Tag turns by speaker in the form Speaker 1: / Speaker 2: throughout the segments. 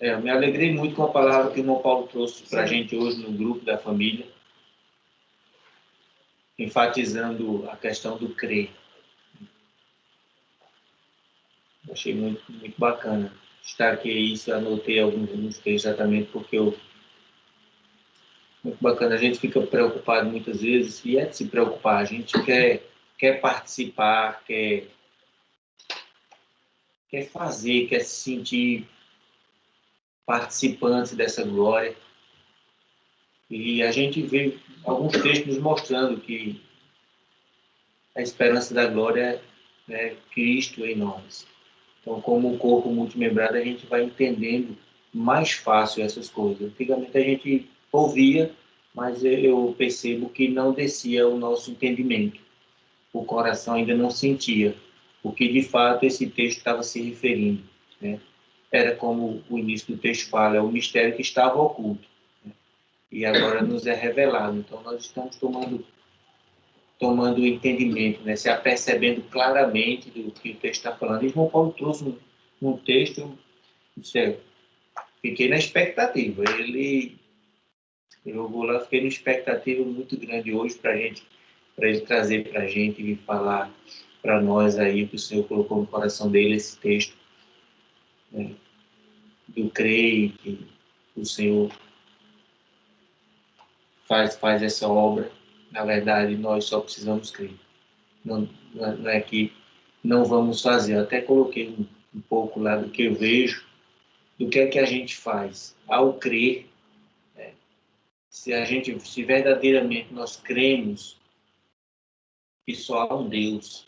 Speaker 1: Eu me alegrei muito com a palavra que o irmão Paulo trouxe para a gente hoje no grupo da família, enfatizando a questão do crer. Achei muito, muito bacana. Destaquei isso, anotei alguns textos exatamente porque muito bacana. A gente fica preocupado muitas vezes, e é de se preocupar. A gente quer participar, quer fazer, quer se sentir participante dessa glória. E a gente vê alguns textos nos mostrando que a esperança da glória é Cristo em nós. Então, como o corpo multimembrado, a gente vai entendendo mais fácil essas coisas. Antigamente a gente ouvia, mas eu percebo que não descia o nosso entendimento. O coração ainda não sentia o que de fato esse texto estava se referindo, né? Era como o início do texto fala, é o mistério que estava oculto, né? E agora nos é revelado. Então nós estamos tomando entendimento, né? Se apercebendo claramente do que o texto está falando. E João Paulo trouxe um texto, fiquei na expectativa. Eu vou lá, fiquei na expectativa muito grande hoje para ele trazer para a gente e falar para nós aí o que o Senhor colocou no coração dele, esse texto, né? Eu creio que o Senhor faz essa obra. Na verdade, nós só precisamos crer. Não é que não vamos fazer. Eu até coloquei um pouco lá do que eu vejo, do que é que a gente faz. Ao crer, né? Se verdadeiramente nós cremos que só há um Deus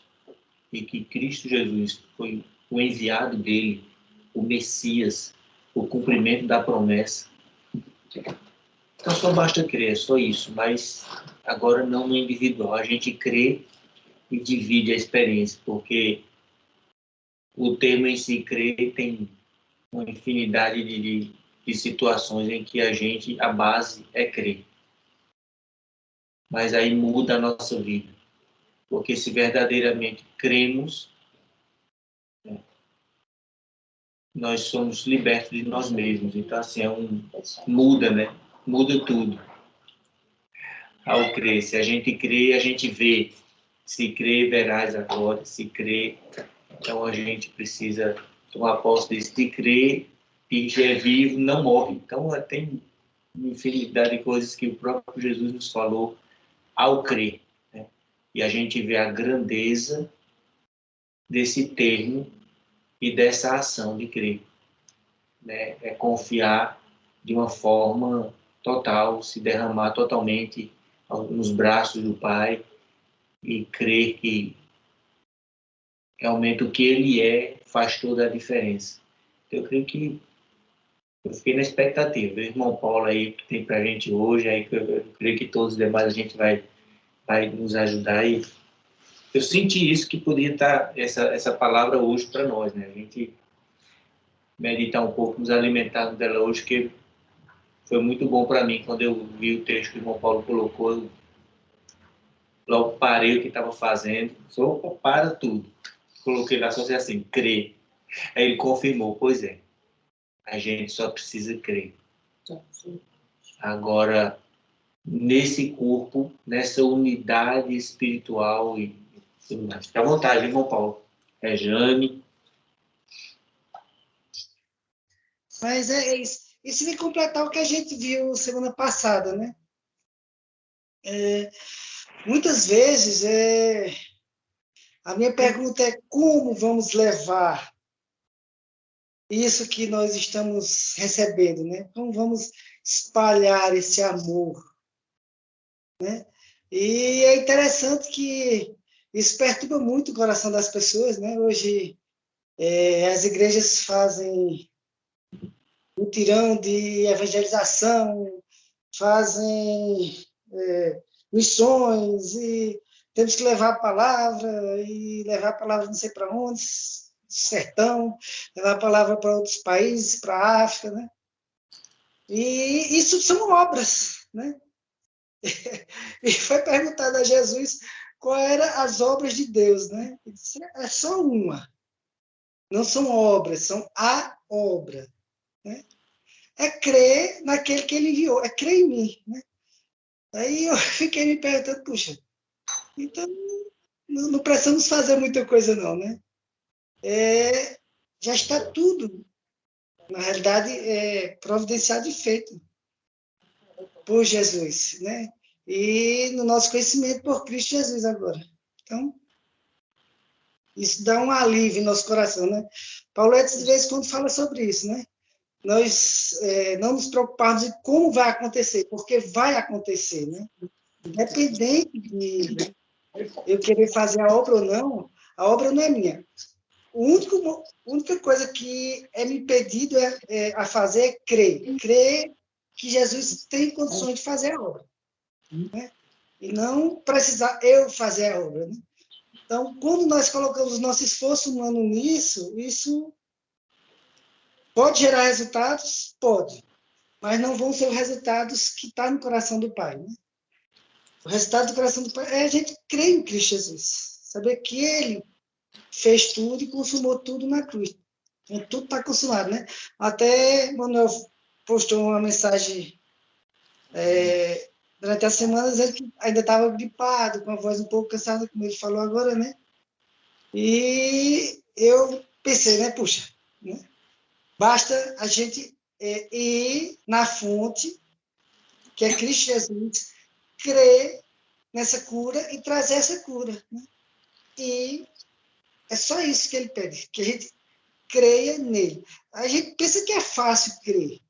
Speaker 1: e que Cristo Jesus foi o enviado dele, o Messias, o cumprimento da promessa. Então só basta crer, é só isso, mas agora não no individual. A gente crê e divide a experiência, porque o termo em si crer tem uma infinidade de situações em que a base é crer. Mas aí muda a nossa vida, porque se verdadeiramente cremos, né, nós somos libertos de nós mesmos. Então, assim, muda, né? Muda tudo ao crer. Se a gente crê, a gente vê. Se crê, verás a glória. Se crê, então a gente precisa tomar posse disso. De crer, que já é vivo, não morre. Então, tem uma infinidade de coisas que o próprio Jesus nos falou ao crer, né? E a gente vê a grandeza desse termo e dessa ação de crer, né? É confiar de uma forma total, se derramar totalmente nos braços do Pai e crer que realmente o que Ele é faz toda a diferença. Eu creio que eu fiquei na expectativa. O irmão Paulo aí que tem para a gente hoje, aí eu creio que todos os demais a gente vai nos ajudar. E eu senti isso, que podia estar essa palavra hoje para nós, né? A gente meditar um pouco, nos alimentar dela hoje, que foi muito bom para mim. Quando eu vi o texto que o irmão Paulo colocou, eu logo parei o que estava fazendo. Só para tudo. Coloquei lá só assim, crer. Aí ele confirmou, pois é, a gente só precisa crer. Agora, nesse corpo, nessa unidade espiritual e tudo mais. Fica à vontade, irmão Paulo. É Jane.
Speaker 2: Mas isso vem completar o que a gente viu semana passada, né? Muitas vezes, a minha pergunta é como vamos levar isso que nós estamos recebendo, né? Como vamos espalhar esse amor, né? E é interessante que isso perturba muito o coração das pessoas, né? Hoje, as igrejas fazem um tirão de evangelização, fazem missões, e temos que levar a palavra não sei para onde, sertão, levar a palavra para outros países, para a África, né? E isso são obras, né? E foi perguntado a Jesus qual eram as obras de Deus, né? Ele disse, é só uma. Não são obras, são a obra, né? é crer naquele que ele enviou, é crer em mim, né? Aí eu fiquei me perguntando, puxa, então não precisamos fazer muita coisa não, né? Já está tudo, na realidade, providenciado e feito por Jesus, né? E no nosso conhecimento por Cristo Jesus agora. Então, isso dá um alívio em nosso coração, né? Paulo, de vez em quando, fala sobre isso, né? Nós não nos preocuparmos em como vai acontecer, porque vai acontecer, né? Independente de eu querer fazer a obra não é minha. A única coisa que é me pedido a fazer é crer. Crer que Jesus tem condições de fazer a obra. Né? E não precisar eu fazer a obra. Né? Então, quando nós colocamos nosso esforço humano nisso, isso pode gerar resultados? Pode. Mas não vão ser os resultados que estão no coração do Pai. Né? O resultado do coração do Pai é a gente crer em Cristo Jesus. Saber que Ele fez tudo e consumou tudo na cruz. Então, tudo está consumado, né? Até Manuel postou uma mensagem durante as semanas, ele que ainda estava gripado, com a voz um pouco cansada, como ele falou agora, né? E eu pensei, né? Puxa, né? Basta a gente ir na fonte, que é Cristo Jesus, crer nessa cura e trazer essa cura. Né? E é só isso que ele pede, que a gente creia nele. A gente pensa que é fácil crer.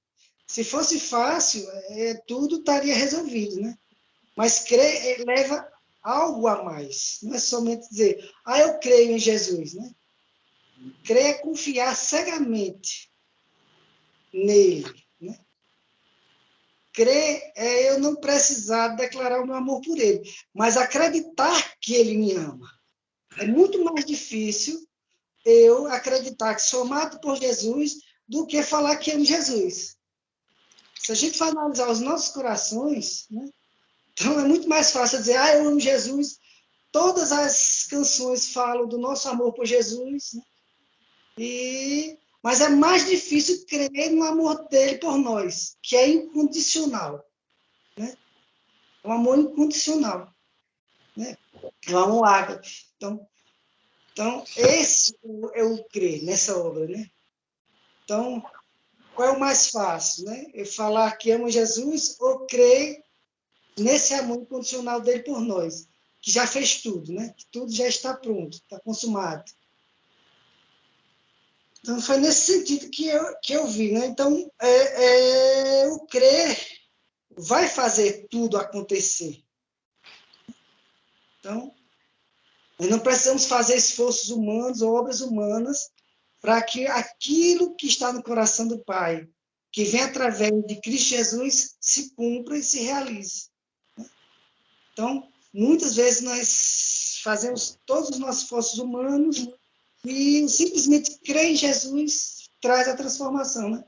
Speaker 2: Se fosse fácil, tudo estaria resolvido, né? Mas crer leva algo a mais. Não é somente dizer, eu creio em Jesus, né? Crer é confiar cegamente nele, né? Crer é eu não precisar declarar o meu amor por ele, mas acreditar que ele me ama. É muito mais difícil eu acreditar que sou amado por Jesus do que falar que amo Jesus. Se a gente for analisar os nossos corações, né, então é muito mais fácil dizer, eu amo Jesus. Todas as canções falam do nosso amor por Jesus, né? Mas é mais difícil crer no amor dele por nós, que é incondicional. Né? É um amor incondicional. Né? É um amor ágape. Então, esse é o crer nessa obra. Né? Então, qual é o mais fácil? Né? Eu falar que amo Jesus ou crer nesse amor incondicional dele por nós, que já fez tudo, né? Que tudo já está pronto, está consumado. Então, foi nesse sentido que eu vi. Né? Então, o crer vai fazer tudo acontecer. Então, nós não precisamos fazer esforços humanos ou obras humanas para que aquilo que está no coração do Pai, que vem através de Cristo Jesus, se cumpra e se realize. Então, muitas vezes nós fazemos todos os nossos esforços humanos e simplesmente crer em Jesus traz a transformação, né?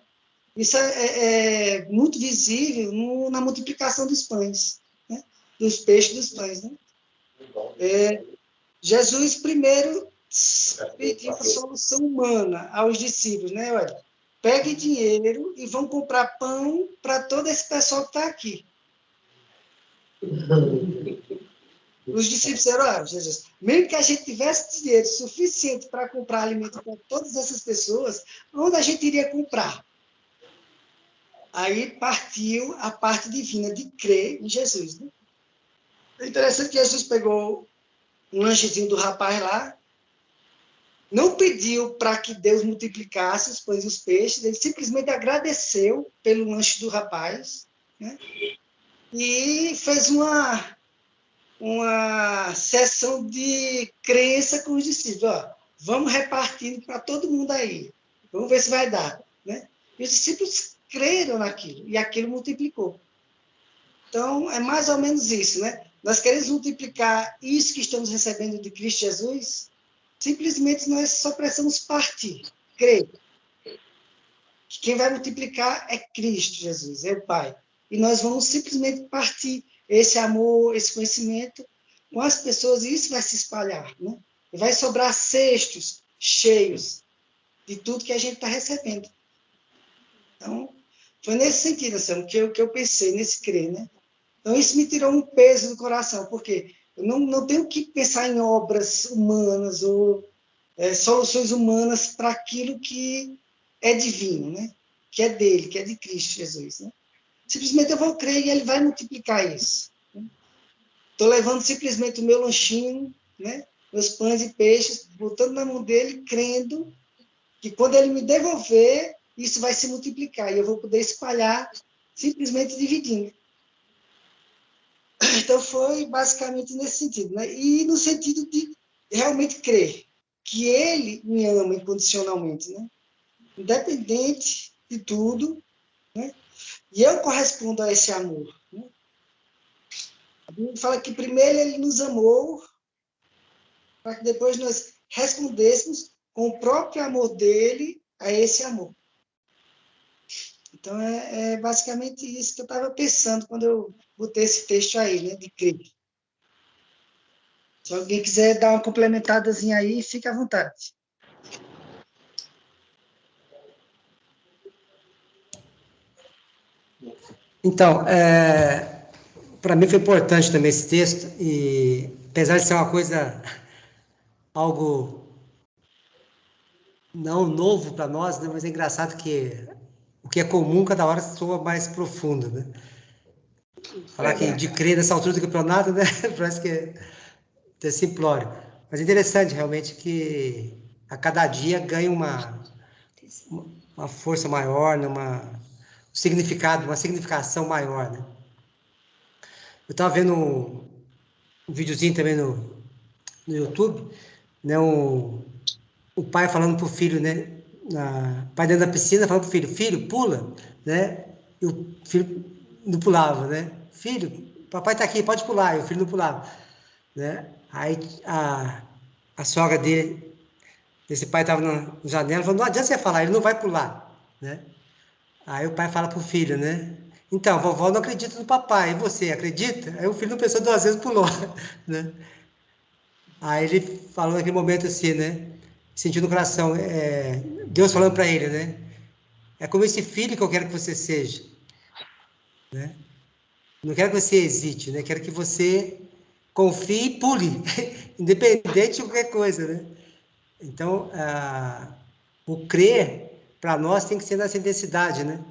Speaker 2: Isso é muito visível na multiplicação dos pães, né? Dos peixes dos pães, né? Jesus primeiro pediu a solução humana aos discípulos, né? Olha, pegue dinheiro e vão comprar pão para todo esse pessoal que está aqui. Os discípulos disseram, Jesus, mesmo que a gente tivesse dinheiro suficiente para comprar alimento para todas essas pessoas, onde a gente iria comprar? Aí partiu a parte divina de crer em Jesus. Né? É interessante que Jesus pegou um lanchezinho do rapaz lá, não pediu para que Deus multiplicasse os pães e os peixes, ele simplesmente agradeceu pelo lanche do rapaz, né? E fez uma sessão de crença com os discípulos. Ó, vamos repartindo para todo mundo aí. Vamos ver se vai dar. Né? E os discípulos creram naquilo, e aquilo multiplicou. Então, é mais ou menos isso. Né? Nós queremos multiplicar isso que estamos recebendo de Cristo Jesus, simplesmente nós só precisamos partir, crer. Que quem vai multiplicar é Cristo Jesus, é o Pai. E nós vamos simplesmente partir esse amor, esse conhecimento com as pessoas, e isso vai se espalhar. Né? E vai sobrar cestos cheios de tudo que a gente está recebendo. Então, Foi nesse sentido, assim, que eu pensei nesse crer, né? Então, isso me tirou um peso do coração, porque eu não tenho que pensar em obras humanas ou soluções humanas para aquilo que é divino, né? Que é dele, que é de Cristo Jesus, né? Simplesmente eu vou crer e ele vai multiplicar isso. Estou levando simplesmente o meu lanchinho, né? Meus pães e peixes, botando na mão dele, crendo que quando ele me devolver, isso vai se multiplicar e eu vou poder espalhar simplesmente dividindo. Então foi basicamente nesse sentido, né? E no sentido de realmente crer que ele me ama incondicionalmente, né? Independente de tudo, né? E eu correspondo a esse amor. Né? A Bíblia fala que primeiro ele nos amou para que depois nós respondêssemos com o próprio amor dele a esse amor. Então, é basicamente isso que eu estava pensando quando eu botei esse texto aí, né, de crer. Se alguém quiser dar uma complementadazinha aí, fique à vontade.
Speaker 3: Então, para mim foi importante também esse texto, e apesar de ser uma coisa, algo não novo para nós, né, mas é engraçado que o que é comum cada hora soa mais profundo, né? Falar que de crer nessa altura do campeonato, né? Parece que é simplório. Mas é interessante realmente que a cada dia ganha uma força maior, né? Um significado, uma significação maior, né? Eu estava vendo um videozinho também no YouTube, né? O pai falando pro filho, né? O pai dentro da piscina falando pro filho, filho, pula, né? E o filho não pulava, né? Filho, papai tá aqui, pode pular. E o filho não pulava, né? Aí a sogra desse pai estava na janela, falou, não adianta você falar, ele não vai pular, né? Aí o pai fala pro filho, né? Então, vovó não acredita no papai, e você acredita? Aí o filho não pensou duas vezes, pulou, né? Aí ele falou naquele momento assim, né? Sentiu no coração, Deus falando para ele, né? É como esse filho que eu quero que você seja, né? Não quero que você hesite, né? Quero que você confie e pule, independente de qualquer coisa, né? Então, o crer, para nós, tem que ser nessa intensidade, né?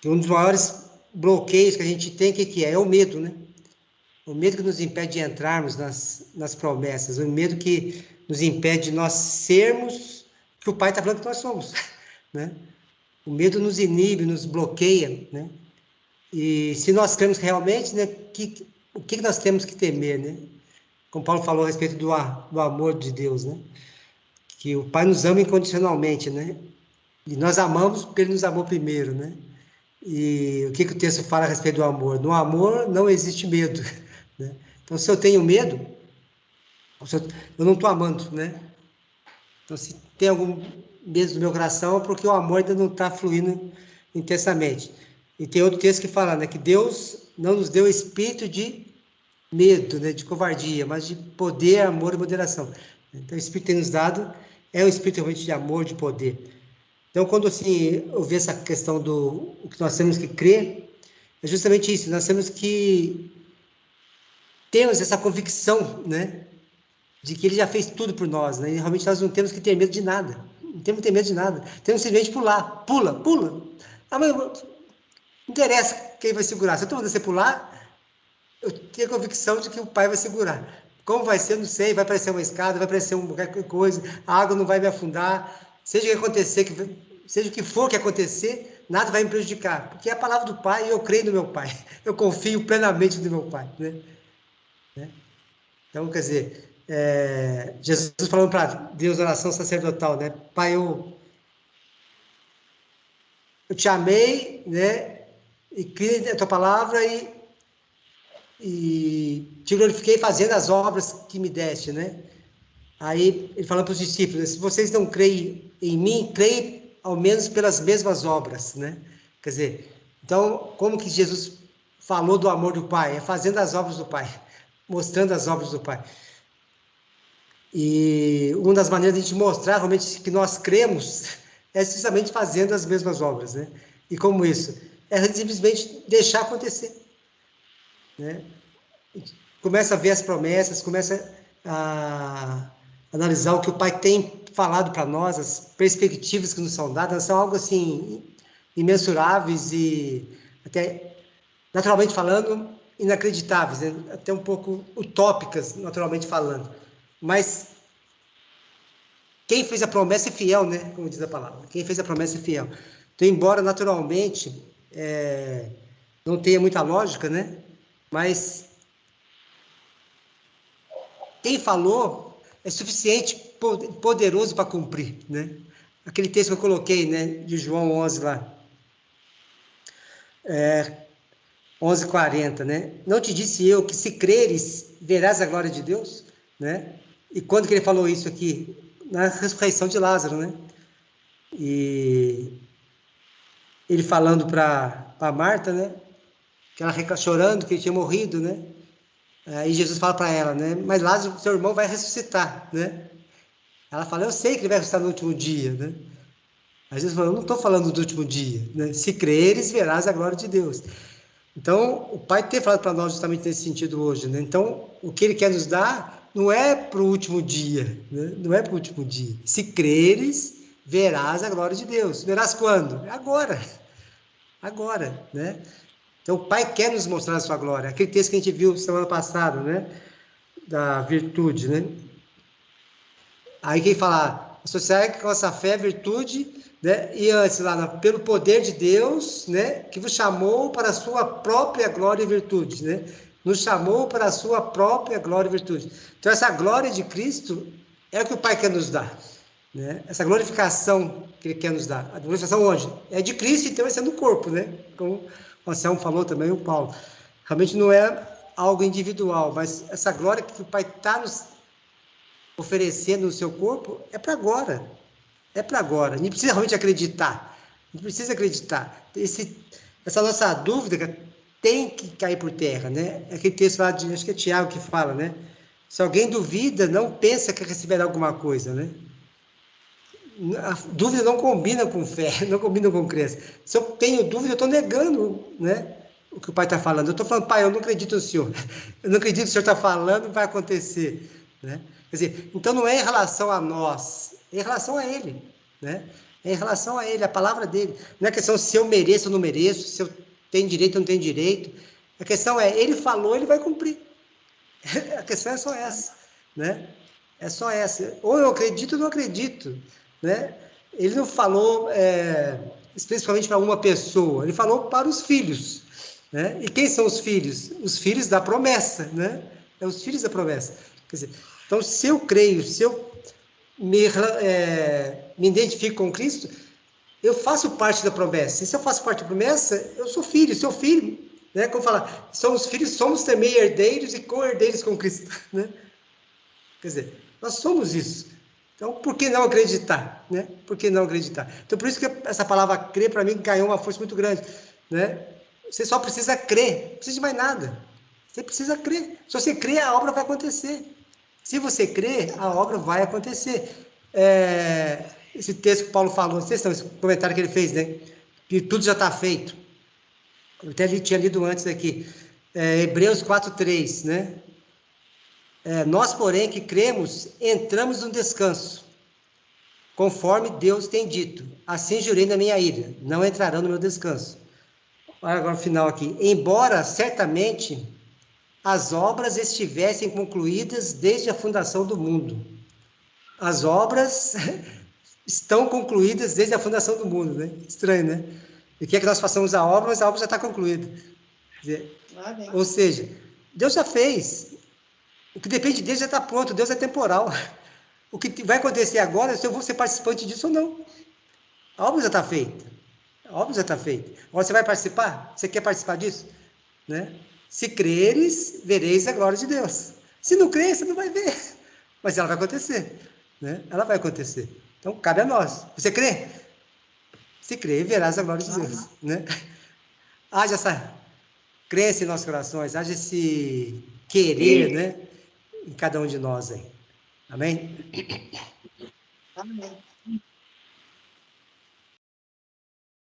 Speaker 3: Um dos maiores bloqueios que a gente tem, o que é? É o medo, né? O medo que nos impede de entrarmos nas promessas, o medo que nos impede de nós sermos o que o Pai está falando que nós somos, né? O medo nos inibe, nos bloqueia, né? E se nós cremos realmente, né, o que nós temos que temer, né? Como Paulo falou a respeito do amor de Deus, né? Que o Pai nos ama incondicionalmente, né? E nós amamos porque Ele nos amou primeiro, né? E o que o texto fala a respeito do amor? No amor não existe medo, né? Então, se eu tenho medo, eu não estou amando, né? Então, se tem algum medo no meu coração, é porque o amor ainda não está fluindo intensamente. E tem outro texto que fala, né, que Deus não nos deu espírito de medo, né, de covardia, mas de poder, amor e moderação. Então, o espírito que tem nos dado é um espírito realmente de amor, de poder. Então, quando assim, eu vi essa questão do o que nós temos que crer, é justamente isso, nós temos que termos essa convicção, né, de que ele já fez tudo por nós, né? E realmente nós não temos que ter medo de nada. Não temos que ter medo de nada. Temos simplesmente pular. Pula, pula. Ah, mas não interessa quem vai segurar. Se eu estou mandando você pular, eu tenho a convicção de que o pai vai segurar. Como vai ser, eu não sei. Vai aparecer uma escada, vai aparecer qualquer coisa, a água não vai me afundar. Seja o que acontecer, seja o que for que acontecer, nada vai me prejudicar. Porque é a palavra do pai e eu creio no meu pai. Eu confio plenamente no meu pai, né? Então, quer dizer, Jesus falando para Deus, oração sacerdotal, né? Pai, eu te amei, né? E criei a tua palavra e te glorifiquei fazendo as obras que me deste, né? Aí ele falando para os discípulos, se vocês não creem em mim, creem ao menos pelas mesmas obras, né? Quer dizer, então, como que Jesus falou do amor do Pai? É fazendo as obras do Pai, mostrando as obras do Pai. E uma das maneiras de a gente mostrar realmente que nós cremos é simplesmente fazendo as mesmas obras, né? E como isso? É simplesmente deixar acontecer, né? Começa a ver as promessas, começa a analisar o que o Pai tem falado para nós, as perspectivas que nos são dadas, são algo assim imensuráveis e até, naturalmente falando, inacreditáveis, né? Até um pouco utópicas, naturalmente falando. Mas quem fez a promessa é fiel, né? Como diz a palavra. Quem fez a promessa é fiel. Então, embora naturalmente não tenha muita lógica, né? Mas quem falou é suficiente, poderoso para cumprir, né? Aquele texto que eu coloquei, né? De João 11 lá. 11:40, né? Não te disse eu que se creres, verás a glória de Deus, né? E quando que ele falou isso aqui? Na ressurreição de Lázaro, né? E ele falando para Marta, né? Que ela chorando que ele tinha morrido, né? Aí Jesus fala para ela, né? Mas Lázaro, seu irmão, vai ressuscitar, né? Ela fala, eu sei que ele vai ressuscitar no último dia, né? Aí Jesus falou, eu não estou falando do último dia, né? Se creres, verás a glória de Deus. Então, o Pai tem falado para nós justamente nesse sentido hoje, né? Então, o que Ele quer nos dar não é para o último dia, né? Não é para o último dia. Se creres, verás a glória de Deus. Verás quando? Agora. Agora, né? Então, o Pai quer nos mostrar a sua glória. Aquele texto que a gente viu semana passada, né? Da virtude, né? Aí quem fala, associar com essa fé, virtude, né? E antes lá, pelo poder de Deus, né? Que vos chamou para a sua própria glória e virtude, né? Nos chamou para a sua própria glória e virtude. Então, essa glória de Cristo é o que o Pai quer nos dar, né? Essa glorificação que Ele quer nos dar. A glorificação onde? É de Cristo, então vai ser no corpo, né? Como o Anselmo falou também, o Paulo. Realmente não é algo individual, mas essa glória que o Pai está nos oferecendo no seu corpo é para agora. É para agora. A gente precisa realmente acreditar. A gente precisa acreditar. Essa nossa dúvida tem que cair por terra, né? É aquele texto lá de, acho que é Tiago que fala, né? Se alguém duvida, não pensa que receberá alguma coisa, né? A dúvida não combina com fé, não combina com crença. Se eu tenho dúvida, eu estou negando, né? O que o pai está falando. Eu estou falando, pai, eu não acredito no senhor. Eu não acredito que o senhor está falando, vai acontecer, né? Quer dizer, então não é em relação a nós, é em relação a ele, né? É em relação a ele, a palavra dele. Não é questão se eu mereço ou não mereço, se eu tenho direito ou não tenho direito. A questão é, ele falou, ele vai cumprir. A questão é só essa, né? É só essa. Ou eu acredito ou não acredito, né? Ele não falou especificamente para uma pessoa, ele falou para os filhos, né? E quem são os filhos? Os filhos da promessa, né? É os filhos da promessa. Quer dizer, então, se eu creio, se eu me identifico com Cristo, eu faço parte da promessa. E se eu faço parte da promessa, eu sou filho, seu filho, né? Como fala, somos filhos, somos também herdeiros e co-herdeiros com Cristo, né? Quer dizer, nós somos isso. Então, por que não acreditar, né? Por que não acreditar? Então, por isso que essa palavra crer, para mim, ganhou uma força muito grande, né? Você só precisa crer, não precisa de mais nada. Você precisa crer. Se você crer, a obra vai acontecer. Se você crer, a obra vai acontecer. Esse texto que Paulo falou, esse comentário que ele fez, né? Que tudo já está feito. Eu até tinha lido antes aqui. Hebreus 4:3, né? Nós, porém, que cremos, entramos no descanso, conforme Deus tem dito. Assim jurei na minha ira, não entrarão no meu descanso. Olha agora o final aqui. Embora, certamente, as obras estivessem concluídas desde a fundação do mundo. As obras estão concluídas desde a fundação do mundo, né? Estranho, né? E quer que nós façamos a obra, mas a obra já está concluída. Quer dizer, ou seja, Deus já fez. O que depende de Deus já está pronto, Deus é temporal. O que vai acontecer agora é se eu vou ser participante disso ou não. A obra já está feita. A obra já está feita. Agora você vai participar? Você quer participar disso? Né? Se creres, vereis a glória de Deus. Se não crer, você não vai ver. Mas ela vai acontecer. Né? Ela vai acontecer. Então, cabe a nós. Você crê? Se crer, verás a glória de Deus. Né? Haja essa crença em nossos corações, haja esse querer, né? Em cada um de nós aí. Amém?
Speaker 2: Amém.